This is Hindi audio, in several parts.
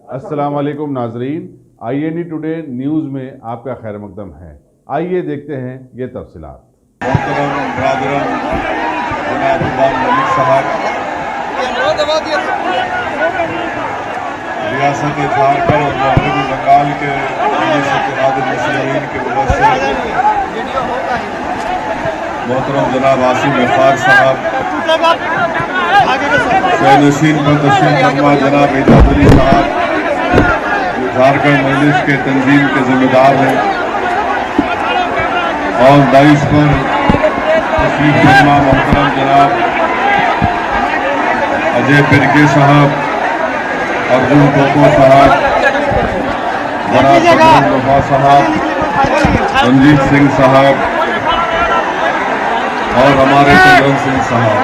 अस्सलाम वालेकुम नाजरीन, INE टुडे न्यूज़ में आपका खैर मकदम है। आइए देखते हैं ये तफसीलात। रियासत झारखंड और मगरबी बंगाल के मुस्लिमीन के मोहतरम जनाब आसिम गफ्फार साहब, नशीन पर तशरीफ फरमा जनाब एजाज अली साहब, जो झारखंड मजलिस के तंजीम के जिम्मेदार हैं, और दाइश पर तशरीफ फरमा मोहतरम जनाब अजय पिरके साहब, अर्जुन कोको साहब, जनाब वफा साहब, रंजीत सिंह साहब और हमारे चंद्रन सिंह साहब।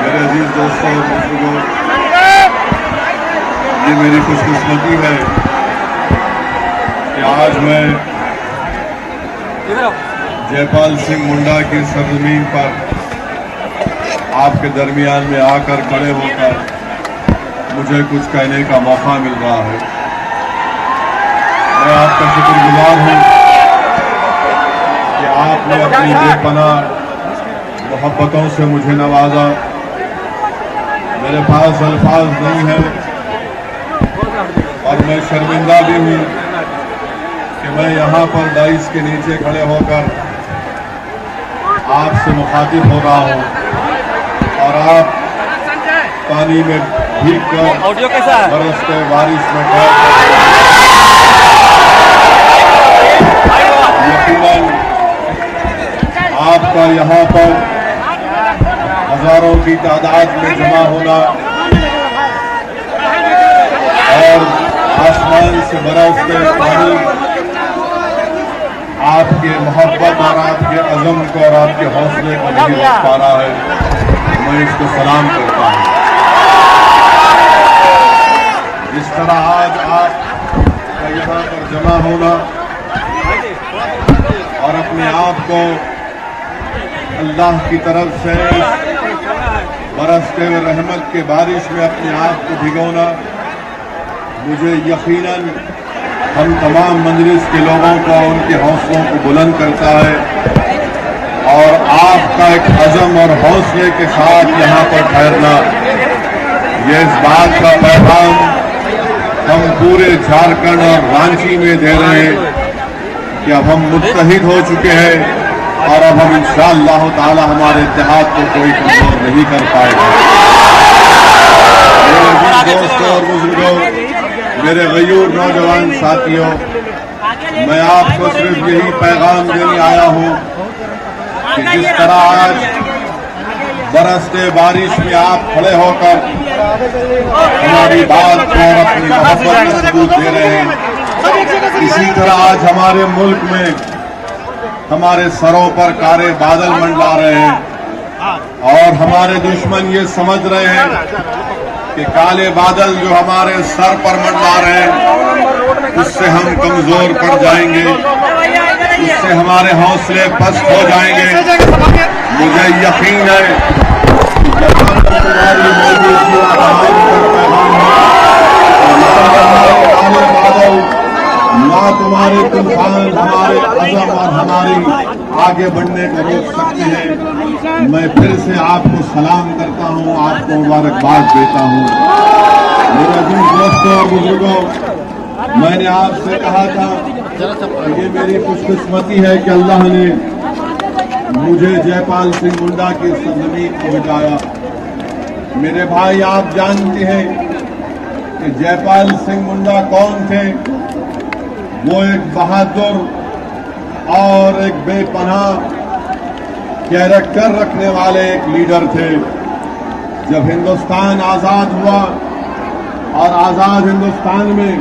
मेरे अजीज दोस्तों और बुजुर्गों, ये मेरी खुशकिस्मती है कि आज मैं जयपाल सिंह मुंडा की सरजमीन पर आपके दरमियान में आकर खड़े होकर मुझे कुछ कहने का मौका मिल रहा है। मैं आपका शुक्रगुजार हूँ कि आपने अपनी बेपनाह मोहब्बतों से मुझे नवाजा। मेरे पास अल्फाज नहीं है और मैं शर्मिंदा भी हूँ कि मैं यहाँ पर दाइश के नीचे खड़े होकर आपसे मुखातिब हो रहा हूँ और आप पानी में भीग कर बरसते बारिश में यकीनन आपका यहाँ पर हजारों की तादाद में जमा होना और आसमान से बरसते पानी आपके मोहब्बत और आपके अज़म को और आपके हौसले को नहीं रोक पा रहा है। मैं इसको सलाम करता हूँ। जिस तरह आज आपका यहाँ पर जमा होना और अपने आप को अल्लाह की तरफ से बरसते हुए रहमत के बारिश में अपने आप को भिगोना, मुझे यकीनन हम तमाम मजलिस के लोगों को उनके हौसलों को बुलंद करता है और आपका एक अज़म और हौसले के साथ यहाँ पर ठहरना, ये इस बात का पैगाम हम पूरे झारखंड और रांची में दे रहे हैं कि अब हम मुत्तहिद हो चुके हैं और अब हम इंशाअल्लाह ताला हमारे इत्तेहाद को कोई कमजोर नहीं कर पाएगा। मेरे दोस्तों और बुजुर्गों, मेरे गयूर नौजवान साथियों, मैं आपको सिर्फ यही पैगाम देने आया हूँ कि जिस तरह आज बरसते बारिश में आप खड़े होकर हमारी बात को और अपनी मोहब्बत का सबूत दे रहे हैं, इसी तरह आज हमारे मुल्क में हमारे सरों पर काले बादल मंडरा रहे हैं और हमारे दुश्मन ये समझ रहे हैं कि काले बादल जो हमारे सर पर मंडरा रहे हैं उससे हम कमजोर पड़ जाएंगे, उससे हमारे हौसले पस्त हो जाएंगे। मुझे यकीन है ना तुम्हारे तूफान हमारे अज़म और हमारी आगे बढ़ने को रोक सकते हैं। मैं फिर से आपको सलाम करता हूँ, आपको मुबारकबाद देता हूँ। मेरे अजीज दोस्तों और बुजुर्गों, मैंने आपसे कहा था कि ये मेरी खुशकिस्मती है कि अल्लाह ने मुझे जयपाल सिंह मुंडा की सरजमीन को बिठाया। मेरे भाई, आप जानते हैं कि जयपाल सिंह मुंडा कौन थे। वो एक बहादुर और एक बेपनाह कैरेक्टर रखने वाले एक लीडर थे। जब हिंदुस्तान आजाद हुआ और आजाद हिंदुस्तान में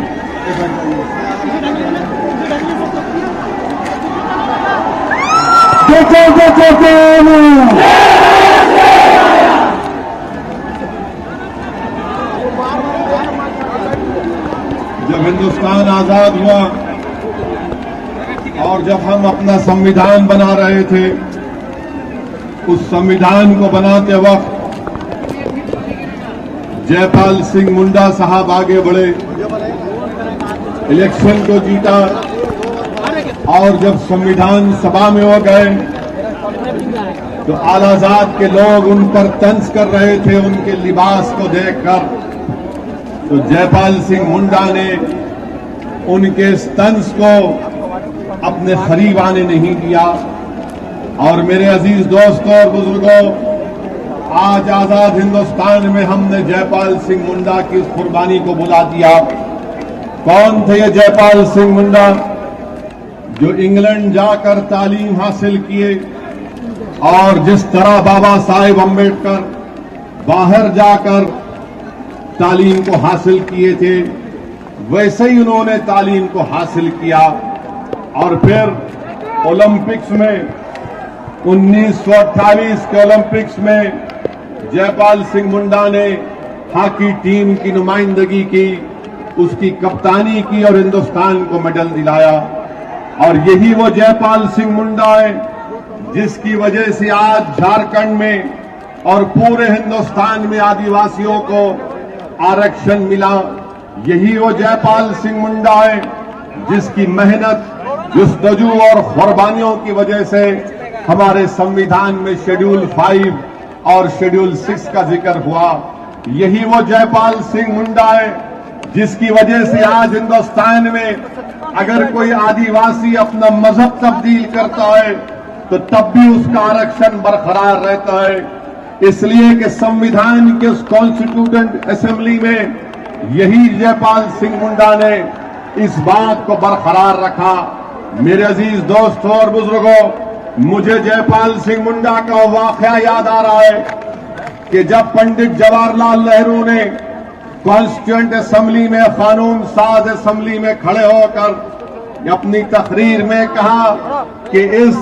जब हिंदुस्तान आजाद हुआ और जब हम अपना संविधान बना रहे थे, उस संविधान को बनाते वक्त जयपाल सिंह मुंडा साहब आगे बढ़े, इलेक्शन को जीता और जब संविधान सभा में वो गए तो आलाजाद के लोग उन पर तंज कर रहे थे उनके लिबास को देखकर। तो जयपाल सिंह मुंडा ने उनके इस तंज को अपने करीब आने नहीं दिया। और मेरे अजीज दोस्तों और बुजुर्गों, आज आजाद हिंदुस्तान में हमने जयपाल सिंह मुंडा की इस कुर्बानी को बुला दिया। कौन थे ये जयपाल सिंह मुंडा? जो इंग्लैंड जाकर तालीम हासिल किए और जिस तरह बाबा साहेब अम्बेडकर बाहर जाकर तालीम को हासिल किए थे, वैसे ही उन्होंने तालीम को हासिल किया। और फिर ओलंपिक्स में 1928 के ओलंपिक्स में जयपाल सिंह मुंडा ने हॉकी टीम की नुमाइंदगी की, उसकी कप्तानी की और हिंदुस्तान को मेडल दिलाया। और यही वो जयपाल सिंह मुंडा है जिसकी वजह से आज झारखंड में और पूरे हिंदुस्तान में आदिवासियों को आरक्षण मिला। यही वो जयपाल सिंह मुंडा है जिसकी मेहनत, जुस्तजू और कुर्बानियों की वजह से हमारे संविधान में शेड्यूल 5 और शेड्यूल 6 का जिक्र हुआ। यही वो जयपाल सिंह मुंडा है जिसकी वजह से आज हिंदुस्तान में अगर कोई आदिवासी अपना मजहब तब्दील करता है तो तब भी उसका आरक्षण बरकरार रहता है। इसलिए कि संविधान के उस कॉन्स्टिट्यूटेंट असेंबली में यही जयपाल सिंह मुंडा ने इस बात को बरकरार रखा। मेरे अजीज दोस्तों और बुजुर्गों, मुझे जयपाल सिंह मुंडा का वाकया याद आ रहा है कि जब पंडित जवाहरलाल नेहरू ने कॉन्स्टिट्यूएंट असेंबली में, कानून साज असेंबली में खड़े होकर अपनी तकरीर में कहा कि इस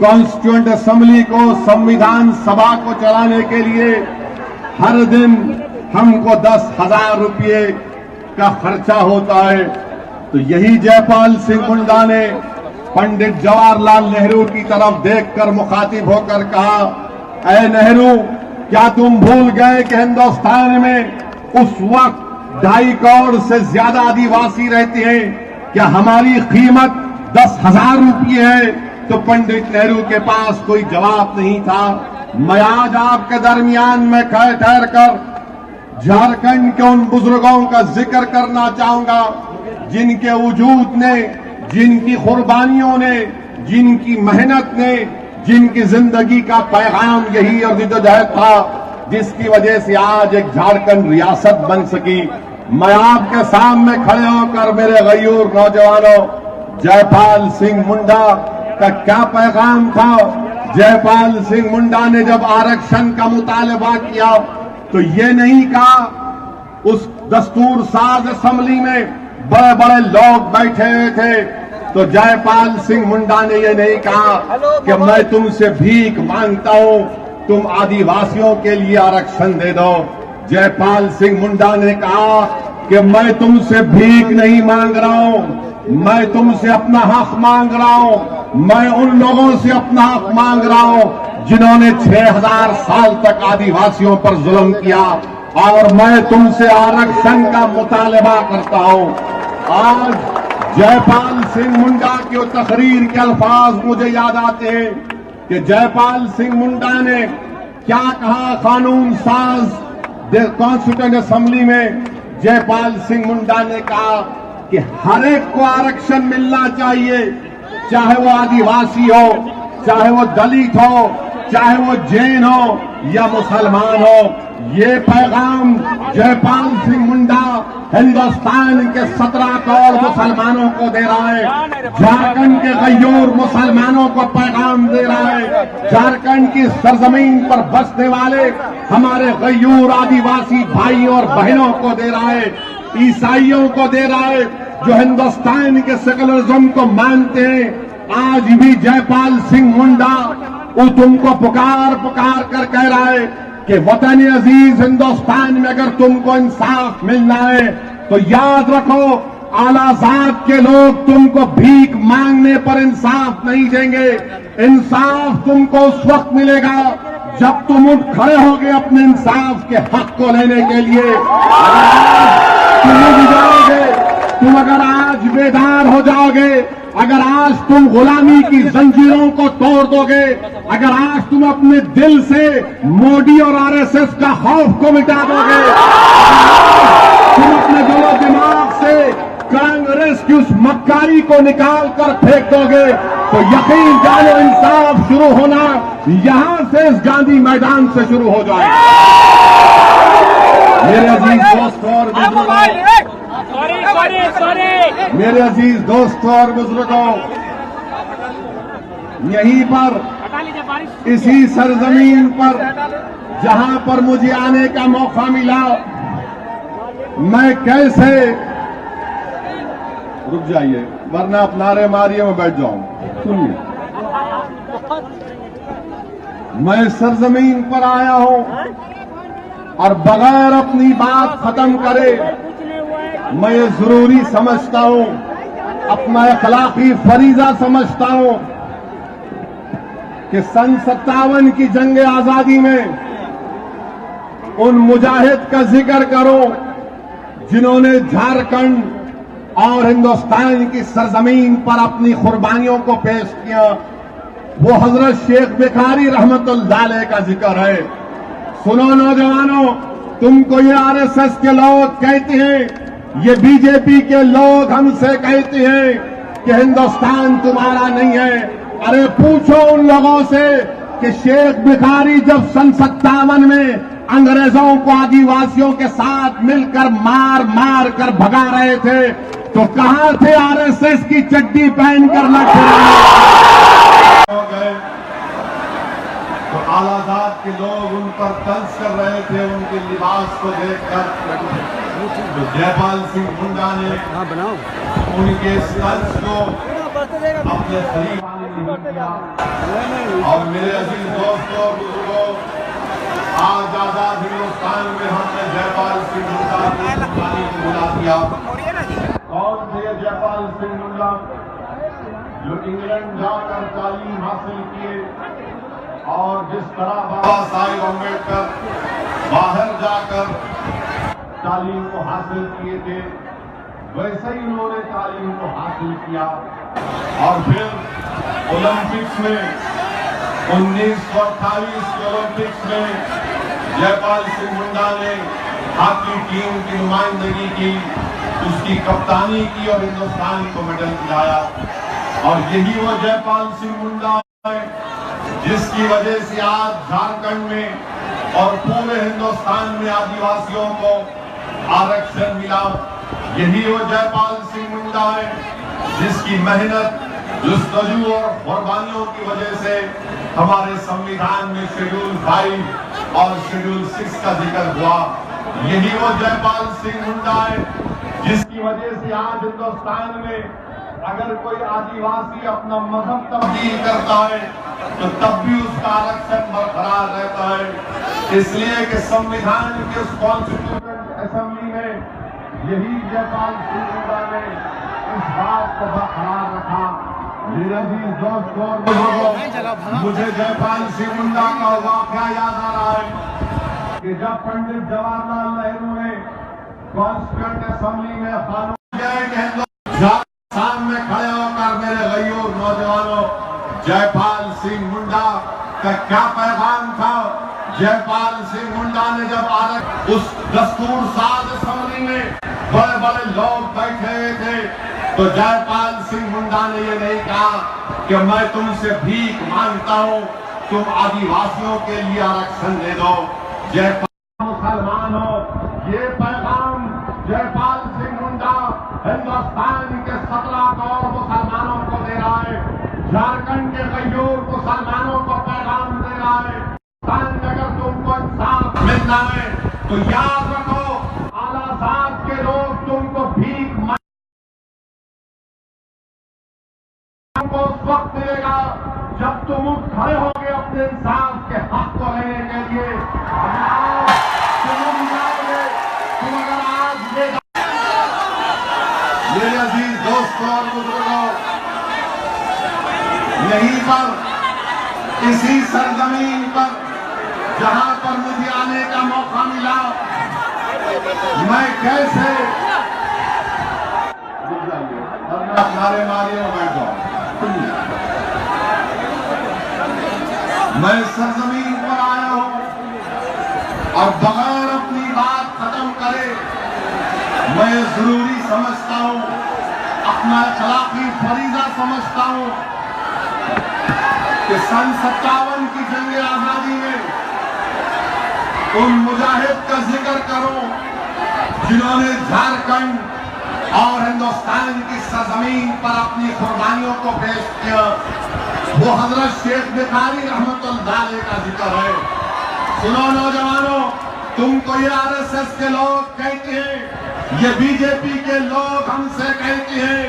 कॉन्स्टिट्यूएंट असेंबली को, संविधान सभा को चलाने के लिए हर दिन हमको 10,000 रुपये का खर्चा होता है। तो यही जयपाल सिंह मुंडा ने पंडित जवाहरलाल नेहरू की तरफ देखकर मुखातिब होकर कहा, ऐ नेहरू, क्या तुम भूल गए कि हिंदुस्तान में उस वक्त 2.5 करोड़ से ज्यादा आदिवासी रहते हैं? क्या हमारी कीमत 10,000 रुपये है? तो पंडित नेहरू के पास कोई जवाब नहीं था। मैं आज आपके दरमियान में ठहर कर झारखंड के उन बुजुर्गों का जिक्र करना चाहूंगा जिनके वजूद ने, जिनकी कुर्बानियों ने, जिनकी मेहनत ने, जिनकी जिंदगी का पैगाम यही और जिद्दोजहद था जिसकी वजह से आज एक झारखंड रियासत बन सकी। मैं आपके सामने खड़े होकर मेरे गयूर नौजवानों, जयपाल सिंह मुंडा का क्या पैगाम था? जयपाल सिंह मुंडा ने जब आरक्षण का मुतालबा किया तो ये नहीं कहा, उस दस्तूर साज असेंबली में बड़े बड़े लोग बैठे हुए थे, तो जयपाल सिंह मुंडा ने ये नहीं कहा कि मैं तुमसे भीख मांगता हूं, तुम आदिवासियों के लिए आरक्षण दे दो। जयपाल सिंह मुंडा ने कहा कि मैं तुमसे भीख नहीं मांग रहा हूं, मैं तुमसे अपना हक मांग रहा हूं। मैं उन लोगों से अपना हक मांग रहा हूं जिन्होंने 6000 साल तक आदिवासियों पर जुल्म किया, और मैं तुमसे आरक्षण का मुतालबा करता हूं। आज जयपाल सिंह मुंडा की तकरीर के अल्फाज मुझे याद आते हैं कि जयपाल सिंह मुंडा ने क्या कहा कानून साज कॉन्स्टिट्यूएंट असेंबली में। जयपाल सिंह मुंडा ने कहा कि हर एक को आरक्षण मिलना चाहिए, चाहे वो आदिवासी हो, चाहे वो दलित हो, चाहे वो जैन हो या मुसलमान हो। ये पैगाम जयपाल सिंह मुंडा हिंदुस्तान के 17 करोड़ मुसलमानों को दे रहा है, झारखंड के गयूर मुसलमानों को पैगाम दे रहा है, झारखंड की सरजमीन पर बसने वाले हमारे गयूर आदिवासी भाइयों और बहनों को दे रहा है, ईसाइयों को दे रहा है जो हिंदुस्तान के सेकुलरिज्म को मानते हैं। आज भी जयपाल सिंह मुंडा वो तुमको पुकार पुकार कर कह रहा है कि वतन अजीज हिंदुस्तान में अगर तुमको इंसाफ मिलना है तो याद रखो, आलाजाद के लोग तुमको भीख मांगने पर इंसाफ नहीं देंगे। इंसाफ तुमको उस वक्त मिलेगा जब तुम उठ खड़े होगे अपने इंसाफ के हक को लेने के लिए, तुम उठ जाओगे, तुम अगर आज बेदार हो जाओगे, अगर आज तुम गुलामी की जंजीरों को तोड़ दोगे, अगर आज तुम अपने दिल से मोदी और आरएसएस का खौफ को मिटा दोगे, तुम अपने दिलो दिमाग से कांग्रेस की उस मक्कारी को निकाल कर फेंक दोगे, तो यकीन जानो इंसाफ शुरू होना यहां से इस गांधी मैदान से शुरू हो जाएगा। मेरे अजीज दोस्तों और बुजुर्गों, मेरे अजीज दोस्तों और बुजुर्गों, यहीं पर इसी सरजमीन पर जहां पर मुझे आने का मौका मिला, मैं कैसे, रुक जाइए वरना आप नारे मारिए मैं बैठ जाऊंगा, सुनिए, मैं सरजमीन पर आया हूं और बगैर अपनी बात खत्म करे मैं ये जरूरी समझता हूं, अपना अखलाकी फरीजा समझता हूं कि सन 57 की जंग आजादी में उन मुजाहिद का जिक्र करो जिन्होंने झारखंड और हिंदुस्तान की सरजमीन पर अपनी कुर्बानियों को पेश किया। वो हजरत शेख भिखारी रहमतुल्लाह अलैह का जिक्र है। सुनो नौजवानों, तुमको ये आरएसएस के लोग कहते हैं, ये बीजेपी के लोग हमसे कहते हैं कि हिंदुस्तान तुम्हारा नहीं है। अरे पूछो उन लोगों से कि शेख भिखारी जब सन 57 में अंग्रेजों को आदिवासियों के साथ मिलकर मार मार कर भगा रहे थे तो कहां थे आरएसएस की चड्डी पहनकर लड़ गए? तो आलाजाद के लोग उन पर तंज कर रहे थे, उनके लिबास को देखकर। तो जयपाल सिंह मुंडा ने उनके इस तंज को अपने करीब आने नहीं किया। और मेरे अजीज दोस्तों बुजुर्गों, आज आजाद हिंदुस्तान में हमने जयपाल सिंह मुंडा को बुला दिया। और थे जयपाल सिंह मुंडा जो इंग्लैंड जाकर तालीम हासिल किए और जिस तरह बाबा साहेब अम्बेडकर बाहर जाकर तालीम को हासिल किए थे, वैसे ही उन्होंने तालीम को हासिल किया। और फिर ओलंपिक्स में 1928 के ओलंपिक्स में जयपाल सिंह मुंडा ने हॉकी टीम की नुमाइंदगी की, उसकी कप्तानी की और हिंदुस्तान को मेडल दिलाया। और यही वो जयपाल सिंह मुंडा है जिसकी वजह से आज झारखंड में और पूरे हिंदुस्तान में आदिवासियों को आरक्षण मिला। यही वो जयपाल सिंह मुंडा है जिसकी मेहनत, जुस्तजू और कुर्बानियों की वजह से हमारे संविधान में शेड्यूल 5 और शेड्यूल 6 का जिक्र हुआ। यही वो जयपाल सिंह मुंडा है जिसकी वजह से आज हिंदुस्तान में अगर कोई आदिवासी अपना मजहब तब्दील करता है तो तब भी उसका आरक्षण बरकरार रहता है, इसलिए कि संविधान के उस कॉन्स्टिट्यूशन असेंबली में यही जयपाल सिंह मुंडा ने इस बात को बरकरार रखा। मेरे अजीज दोस्तों और बुजुर्गों, मुझे जयपाल सिंह मुंडा का वाकया याद आ रहा है कि जब पंडित जवाहरलाल नेहरू ने कॉन्स्टिट्यूंट असेंबली में कानून सामने खड़े होकर मेरे गयूर नौजवानों, जयपाल सिंह मुंडा का क्या पैगाम था? जयपाल सिंह मुंडा ने जब उस दस्तूर साज असेंबली में बड़े बड़े लोग बैठे हुए थे तो जयपाल सिंह मुंडा ने ये नहीं कहा कि मैं तुमसे भीख मांगता हूं, तुम आदिवासियों के लिए आरक्षण दे दो। जयपाल मुसलमान हो, ये पैगाम जयपाल सिंह मुंडा हिंदुस्तान के 17 करोड़ मुसलमानों को दे रहा है, झारखंड के गयूर मुसलमानों को पैगाम दे रहा है। अगर तुमको इंसाफ मिलना है तो याद रखो, आलाजाद के लोग तुमको भीख को उस वक्त मिलेगा जब तुम उठ खड़े होगे अपने इंसाफ के हक को लेने के लिए। तुम जाओगे, तुम अगर आज मेरे अजीज दोस्तों और बुजुर्गों, यहीं पर इसी सरजमीन पर मौका मिला मैं कैसे नारे मारिए बैठ जाओ। मैं सरजमीन पर आया हूं और बगैर अपनी बात खत्म करे मैं जरूरी समझता हूं, अपना अखलाकी फरीजा समझता हूं कि सन 57 की जंग आजादी में उन मुजाहिद का जिक्र करूं जिन्होंने झारखंड और हिंदुस्तान की सरजमीन पर अपनी कुर्बानियों को पेश किया। वो हजरत शेख बुखारी रहमतुल्लाह अलैह का जिक्र है। सुनो नौजवानों, तुमको ये आरएसएस के लोग कहते हैं, ये बीजेपी के लोग हमसे कहते हैं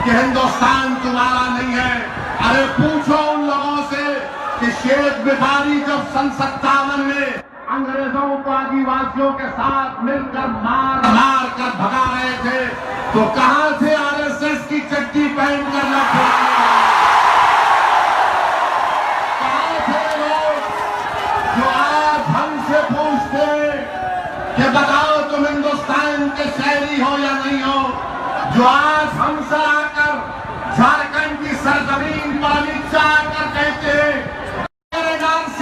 कि हिंदुस्तान तुम्हारा नहीं है। अरे पूछो उन लोगों से कि शेख बुखारी जब सन 57 में अंग्रेजों को आदिवासियों के साथ मिलकर मार मार कर भगा रहे थे तो कहां से आरएसएस की चड्डी पहनकर न कहां थे लोग जो आज हमसे पूछते कि बताओ तुम हिंदुस्तान के शहरी हो या नहीं हो, जो आज हमसे आकर झारखंड की सरजमीन पर अमित शाह आकर कहते हैं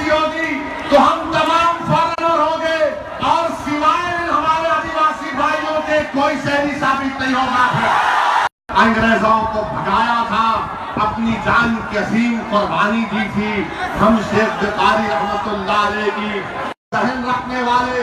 होगी तो हम तमाम फॉरेनर हो गए और सिवाय हमारे आदिवासी भाइयों के कोई शहरी साबित नहीं होगा। अंग्रेजों को भगाया था, अपनी जान की अजीम कुर्बानी दी थी। हम शेख बुखारी रहमतुल्लाह अलैह की सहन रखने वाले,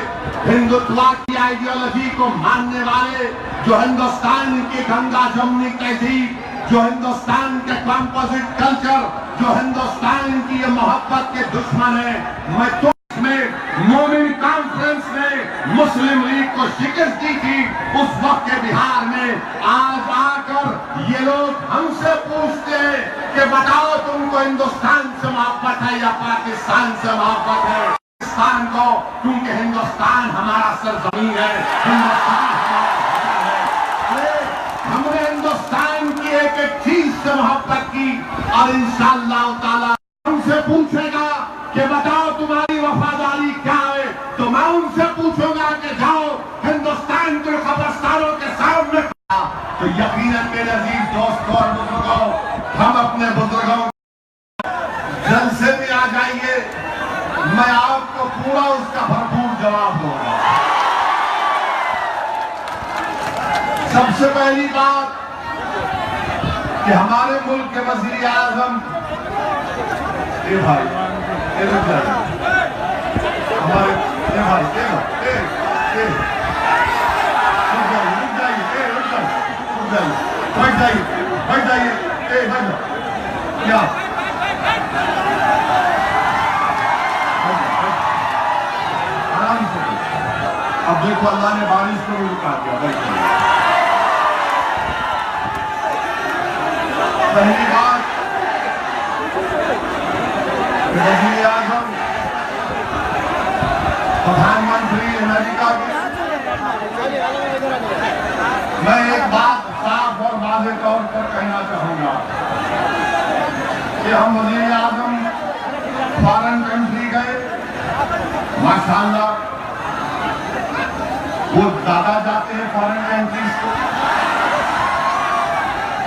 हिंदुत्व की आइडियोलॉजी को मानने वाले, जो हिंदुस्तान की गंगा जमुनी तहजीब, जो हिंदुस्तान के कंपोजिट कल्चर, जो हिंदुस्तान की ये मोहब्बत के दुश्मन है। मैं तो इसमें मोमिन कॉन्फ्रेंस में मुस्लिम लीग को शिकस्त दी थी उस वक्त के बिहार में। आज आकर ये लोग हमसे पूछते हैं कि बताओ तुमको हिंदुस्तान से मोहब्बत है या पाकिस्तान से मोहब्बत है। पाकिस्तान को, क्योंकि हिंदुस्तान हमारा सरजमीन है, हिंदुस्तान हमारा है। हमने हिंदुस्तान की एक एक चीज से मोहब्बत की और इंशाअल्लाह ताला उनसे पूछेगा कि बताओ तुम्हारी वफादारी क्या है, तो मैं उनसे पूछूंगा कि जाओ हिंदुस्तान के कब्रिस्तानों के सामने। तो यकीनन मेरे अजीज दोस्तों और बुजुर्गों, हम अपने बुजुर्गों जलसे में आ जाइए, मैं आपको पूरा उसका भरपूर जवाब दूंगा। सबसे पहली बात कि हमारे मुल्क के वज़ीर आज़म भाई हमारे भाई बैठ जाइए क्या आराम से। अब देखो अल्लाह ने बारिश को भी रुका दिया। पहली बात, वज़ीर आज़म प्रधानमंत्री अमेरिका के, मैं एक बात साफ और वाज़ेह तौर पर कहना चाहूंगा कि हम वज़ीर आज़म फॉरेन कंट्री गए, माशाअल्लाह वो ज्यादा जाते हैं फॉरेन कंट्रीज को,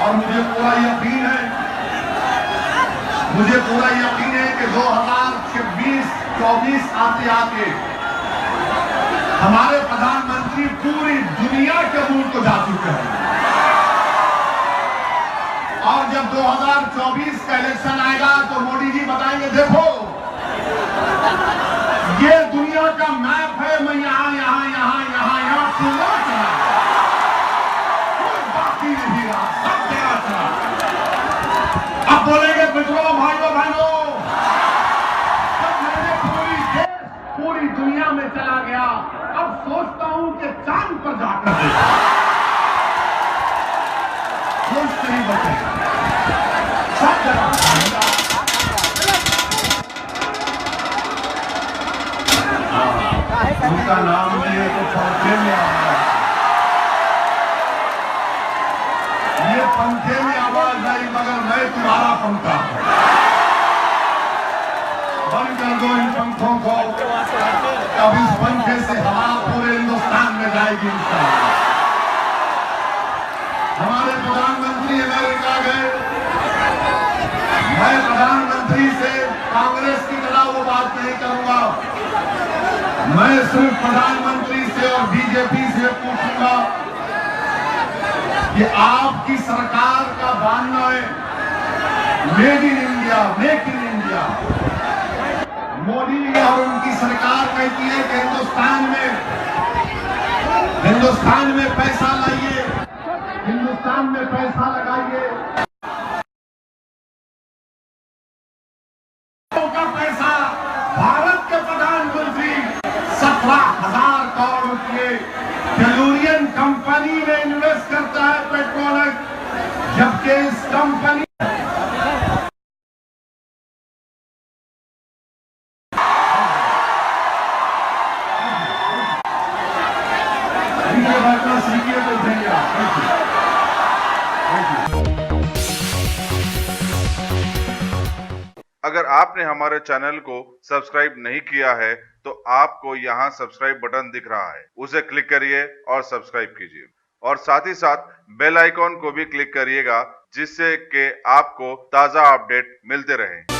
और मुझे पूरा यकीन है कि 2026-24 आते आते हमारे प्रधानमंत्री पूरी दुनिया के मुल्क को जा चुके हैं। और जब 2024 का इलेक्शन आएगा तो मोदी जी बताएंगे देखो ये दुनिया का मैप है, मैं यहां यहां यहां यहां यहां पूरा चला, कोई बाकी नहीं रहा, सब जगह चला। अब बोलेंगे मित्रों भाइयों जब मैंने पूरी दुनिया में चला गया, अब सोचता हूं कि चांद पर जाकर सोच नहीं बचेगा, सब जगह उनका नाम लिए तो पंखे में आवाज, ये पंखे में आवाज आई मगर मैं तुम्हारा पंखा, बंद कर दो इन पंखों को। अब इस पंखे जाएगी इंशाअल्लाह। हमारे प्रधानमंत्री अमेरिका गए, मैं प्रधानमंत्री से कांग्रेस की तरह वो बात नहीं करूंगा, मैं सिर्फ प्रधानमंत्री से और बीजेपी से पूछूंगा कि आपकी सरकार का मानना है made in India, make in India. Modi और उनकी सरकार कहती है कि हिंदुस्तान में पैसा लाइए, हिंदुस्तान में पैसा लगाइए, का पैसा। भारत के प्रधानमंत्री 17,000 करोड़ रुपये टेलुरियन कंपनी में इन्वेस्ट करता है पेट्रोनेट, जबकि इस कंपनी सीखिए तो देंगे आप। अगर आपने हमारे चैनल को सब्सक्राइब नहीं किया है तो आपको यहाँ सब्सक्राइब बटन दिख रहा है, उसे क्लिक करिए और सब्सक्राइब कीजिए और साथ ही साथ बेल आइकॉन को भी क्लिक करिएगा जिससे कि आपको ताज़ा अपडेट मिलते रहे।